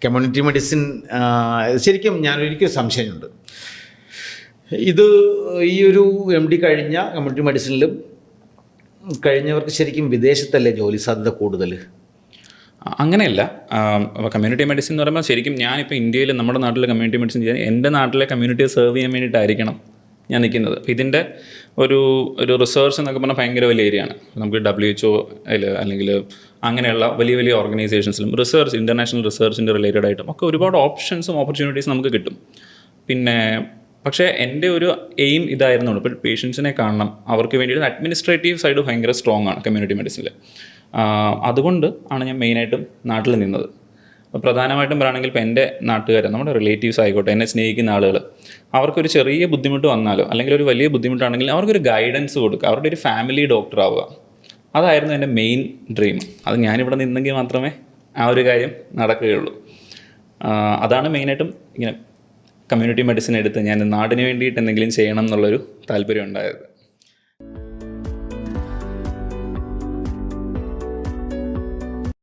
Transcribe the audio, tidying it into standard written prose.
Community medicine ശരിക്കും ഞാനൊരിക്കലും സംശയമുണ്ട്. ഇത് ഈ ഒരു MD കഴിഞ്ഞ കമ്മ്യൂണിറ്റി മെഡിസിനിലും കഴിഞ്ഞവർക്ക് ശരിക്കും വിദേശത്തല്ലേ ജോലി സാധ്യത കൂടുതൽ? അങ്ങനെയല്ല. കമ്മ്യൂണിറ്റി മെഡിസിൻ എന്ന് പറയുമ്പോൾ ശരിക്കും ഞാനിപ്പോൾ ഇന്ത്യയിൽ നമ്മുടെ നാട്ടിൽ കമ്മ്യൂണിറ്റി മെഡിസിൻ ചെയ്യാൻ എൻ്റെ നാട്ടിലെ കമ്മ്യൂണിറ്റിയെ സെർവ് ചെയ്യാൻ വേണ്ടിയിട്ടായിരിക്കണം ഞാൻ നിൽക്കുന്നത്. അപ്പോൾ ഇതിൻ്റെ ഒരു റിസർച്ച് എന്നൊക്കെ പറഞ്ഞാൽ ഭയങ്കര വലിയ ഏരിയയാണ്. നമുക്ക് WHO അല്ലെങ്കിൽ അങ്ങനെയുള്ള വലിയ വലിയ ഓർഗനൈസേഷൻസിലും റിസർച്ച്, ഇൻ്റർനാഷണൽ റിസർച്ചിൻ്റെ റിലേറ്റഡ് ആയിട്ടും ഒക്കെ ഒരുപാട് ഓപ്ഷൻസും ഓപ്പർച്യൂണിറ്റീസും നമുക്ക് കിട്ടും. പക്ഷേ എൻ്റെ ഒരു എയിം ഇതായിരുന്നുള്ളൂ. ഇപ്പോൾ പേഷ്യൻസിനെ കാണണം, അവർക്ക് വേണ്ടിയിട്ട് അഡ്മിനിസ്ട്രേറ്റീവ് സൈഡ് ഭയങ്കര സ്ട്രോങ് ആണ് കമ്മ്യൂണിറ്റി മെഡിസിനിൽ. അതുകൊണ്ട് ആണ് ഞാൻ മെയിനായിട്ടും നാട്ടിൽ നിന്നത്. അപ്പോൾ പ്രധാനമായിട്ടും പറയുകയാണെങ്കിൽ ഇപ്പോൾ എൻ്റെ നാട്ടുകാർ, നമ്മുടെ റിലേറ്റീവ്സ് ആയിക്കോട്ടെ, എന്നെ സ്നേഹിക്കുന്ന ആളുകൾ, അവർക്കൊരു ചെറിയ ബുദ്ധിമുട്ട് വന്നാലോ അല്ലെങ്കിൽ ഒരു വലിയ ബുദ്ധിമുട്ടാണെങ്കിൽ അവർക്കൊരു ഗൈഡൻസ് കൊടുക്കുക, അവരുടെ ഒരു ഫാമിലി ഡോക്ടർ ആവുക. അതായിരുന്നു എൻ്റെ മെയിൻ ഡ്രീം. അത് ഞാനിവിടെ നിന്നെങ്കിൽ മാത്രമേ ആ ഒരു കാര്യം നടക്കുകയുള്ളൂ. അതാണ് മെയിനായിട്ടും ഇങ്ങനെ കമ്മ്യൂണിറ്റി മെഡിസിൻ എടുത്ത് ഞാൻ നാടിന് വേണ്ടിയിട്ട് എന്തെങ്കിലും ചെയ്യണം എന്നുള്ളൊരു താല്പര്യം ഉണ്ടായത്.